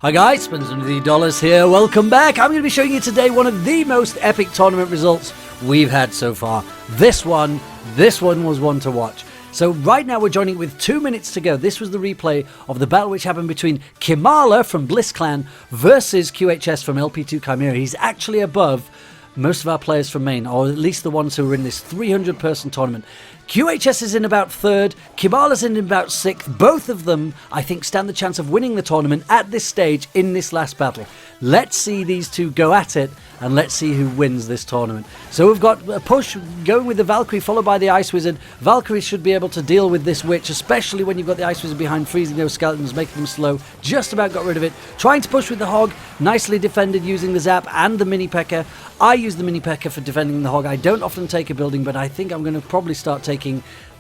Hi guys, Spins Under the Dollars here. Welcome back. I'm going to be showing you today one of the most epic tournament results we've had so far. This one was one to watch. So right now we're joining with 2 minutes to go. This was the replay of the battle which happened between Kimala from Bliss Clan versus QHS from LP2 Chimera. He's actually above most of our players from main, or at least the ones who are in this 300-person tournament. QHS is in about third, Kimala's in about sixth. Both of them, I think, stand the chance of winning the tournament at this stage in this last battle. Let's see these two go at it, and let's see who wins this tournament. So we've got a push going with the Valkyrie, followed by the Ice Wizard. Valkyrie should be able to deal with this Witch, especially when you've got the Ice Wizard behind, freezing those skeletons, making them slow. Just about got rid of it. Trying to push with the Hog, nicely defended using the Zap and the Mini P.E.K.K.A. I use the Mini P.E.K.K.A. for defending the Hog. I don't often take a building, but I think I'm going to probably start taking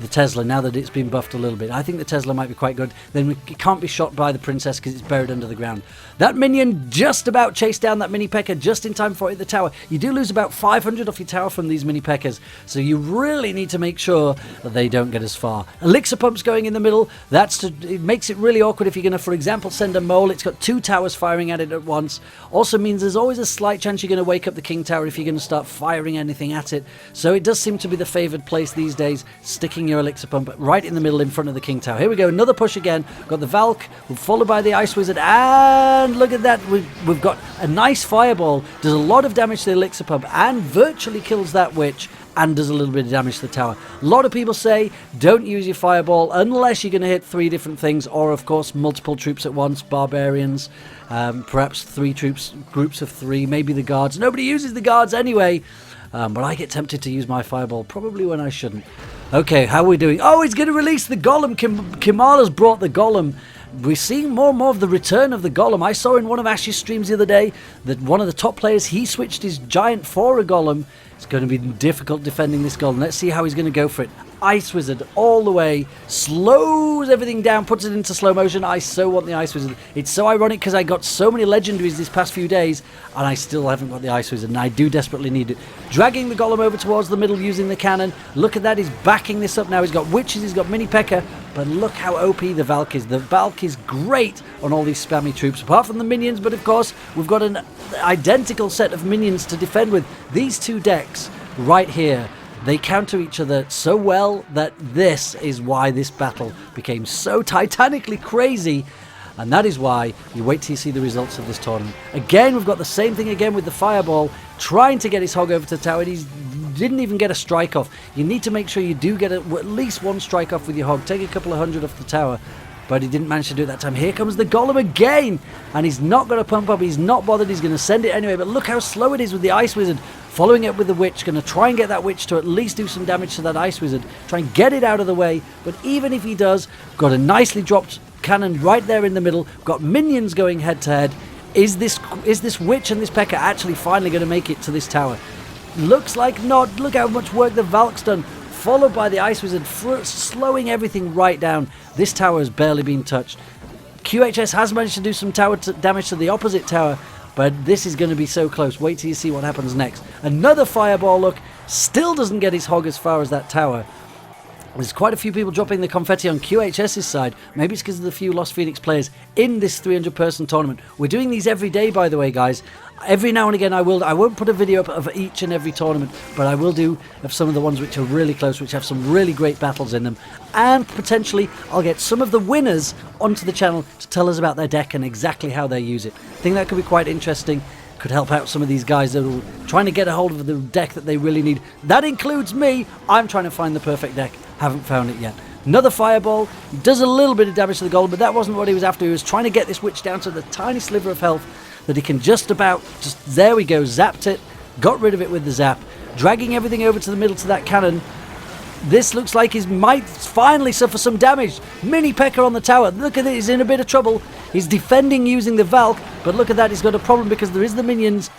the Tesla now that it's been buffed a little bit. I think the Tesla might be quite good. Then it can't be shot by the Princess because it's buried under the ground. That minion just about chased down that Mini P.E.K.K.A. just in time for it at the tower. You do lose about 500 off your tower from these Mini P.E.K.K.A.s, so you really need to make sure that they don't get as far. Elixir Pump's going in the middle. It makes it really awkward if you're going to, for example, send a mole. It's got two towers firing at it at once. Also means there's always a slight chance you're going to wake up the King Tower if you're going to start firing anything at it. So it does seem to be the favoured place these days, sticking your Elixir Pump right in the middle in front of the King Tower. Here we go, another push again. Got the Valk, followed by the Ice Wizard, and look at that. We've got a nice fireball. Does a lot of damage to the Elixir Pump and virtually kills that Witch, and does a little bit of damage to the tower. A lot of people say don't use your fireball unless you're going to hit 3 different things, or of course multiple troops at once, barbarians, perhaps 3 troops, groups of 3, maybe the guards. Nobody uses the guards anyway, but I get tempted to use my fireball, probably when I shouldn't. Okay, how are we doing? Oh, he's going to release the Golem. Kimala's brought the Golem. We're seeing more and more of the return of the Golem. I saw in one of Ash's streams the other day that one of the top players, he switched his Giant for a Golem. It's going to be difficult defending this Golem. Let's see how he's going to go for it. Ice Wizard all the way, slows everything down, puts it into slow motion. I so want the Ice Wizard. It's so ironic because I got so many legendaries this past few days and I still haven't got the Ice Wizard, and I do desperately need it. Dragging the Golem over towards the middle using the cannon. Look at that, he's backing this up now. He's got Witches, he's got Mini P.E.K.K.A. But look how OP the Valk is. The Valk is great on all these spammy troops, apart from the minions, but of course we've got an identical set of minions to defend with. These two decks right here, they counter each other so well that this is why this battle became so titanically crazy, and that is why you wait till you see the results of this tournament. Again, we've got the same thing again with the fireball, trying to get his Hog over to the tower, and he didn't even get a strike off. You need to make sure you do get at least one strike off with your Hog. Take a couple of hundred off the tower, but he didn't manage to do it that time. Here comes the Golem again, and he's not going to pump up. He's not bothered. He's going to send it anyway, but look how slow it is with the Ice Wizard. Following it with the Witch, going to try and get that Witch to at least do some damage to that Ice Wizard. Try and get it out of the way, but even if he does, got a nicely dropped cannon right there in the middle. Got minions going head to head. Is this Witch and this P.E.K.K.A. actually finally going to make it to this tower? Looks like not. Look how much work the Valk's done. Followed by the Ice Wizard, slowing everything right down. This tower has barely been touched. QHS has managed to do some tower damage to the opposite tower, but this is going to be so close. Wait till you see what happens next. Another fireball, look. Still doesn't get his Hog as far as that tower. There's quite a few people dropping the confetti on QHS's side. Maybe it's because of the few Lost Phoenix players in this 300-person tournament. We're doing these every day, by the way, guys. Every now and again I won't put a video up of each and every tournament, but I will do of some of the ones which are really close, which have some really great battles in them. And potentially I'll get some of the winners onto the channel to tell us about their deck and exactly how they use it. I think that could be quite interesting. Could help out some of these guys that are trying to get a hold of the deck that they really need. That includes me. I'm trying to find the perfect deck. Haven't found it yet. Another fireball. Does a little bit of damage to the Golem, but that wasn't what he was after. He was trying to get this Witch down to the tiny sliver of health that he can just there we go, zapped it, got rid of it with the zap, dragging everything over to the middle to that cannon. This looks like he might finally suffer some damage. Mini P.E.K.K.A. on the tower. Look at it, he's in a bit of trouble. He's defending using the Valk, but look at that, he's got a problem because there is the minions.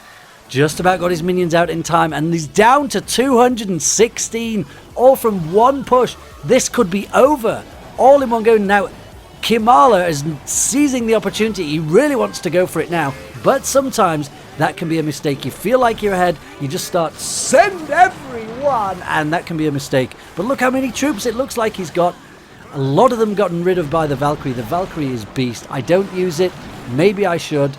Just about got his minions out in time, and he's down to 216, all from one push. This could be over, all in one go. Now, Kimala is seizing the opportunity. He really wants to go for it now, but sometimes that can be a mistake. You feel like you're ahead, you just start, send everyone, and that can be a mistake. But look how many troops it looks like he's got. A lot of them gotten rid of by the Valkyrie. The Valkyrie is beast. I don't use it. Maybe I should.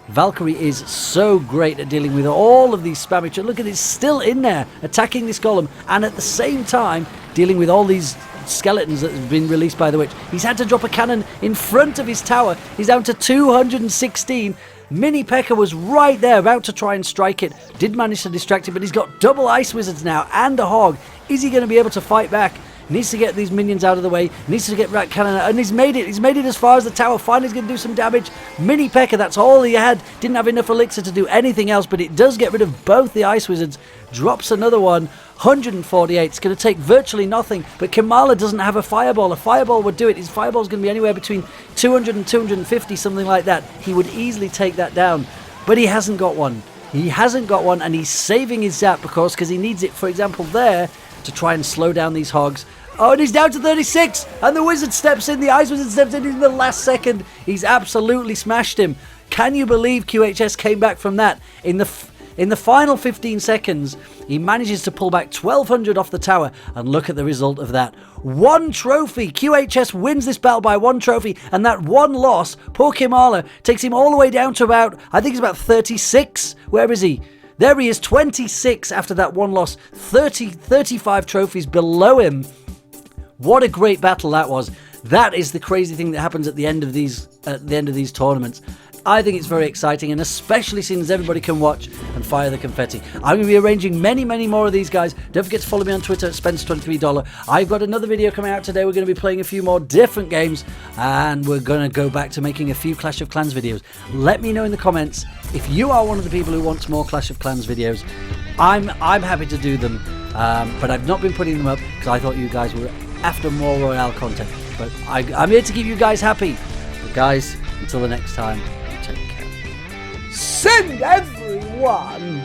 Valkyrie is so great at dealing with all of these spammy. Look at it, it's still in there, attacking this golem, and at the same time dealing with all these skeletons that have been released by the witch. He's had to drop a cannon in front of his tower. He's down to 216. Mini P.E.K.K.A was right there, about to try and strike it. Did manage to distract it, but he's got double ice wizards now and a hog. Is he going to be able to fight back? Needs to get these minions out of the way. Needs to get rat cannon out. And he's made it. He's made it as far as the tower. Finally, he's going to do some damage. Mini P.E.K.K.A, that's all he had. Didn't have enough elixir to do anything else, but it does get rid of both the ice wizards. Drops another one. 148. It's going to take virtually nothing. But Kamala doesn't have a fireball. A fireball would do it. His fireball is going to be anywhere between 200 and 250, something like that. He would easily take that down. But he hasn't got one. He hasn't got one, and he's saving his zap because he needs it, for example, there to try and slow down these hogs. Oh, and he's down to 36, and the wizard steps in, the ice wizard steps in the last second. He's absolutely smashed him. Can you believe QHS came back from that? In the final 15 seconds, he manages to pull back 1,200 off the tower, and look at the result of that. 1 trophy! QHS wins this battle by 1 trophy, and that 1 loss, poor Kimala, takes him all the way down to about, I think it's about 36. Where is he? There he is, 26 after that 1 loss. 35 trophies below him. What a great battle that was. That is the crazy thing that happens at the end of these tournaments. I think it's very exciting, and especially since everybody can watch and fire the confetti. I'm going to be arranging many more of these guys. Don't forget to follow me on Twitter at Spence23$. I've got another video coming out today. We're going to be playing a few more different games, and we're going to go back to making a few Clash of Clans videos. Let me know in the comments if you are one of the people who wants more Clash of Clans videos. I'm happy to do them, but I've not been putting them up because I thought you guys were after more Royale content. But I'm here to keep you guys happy. But guys, until the next time, take care. Send everyone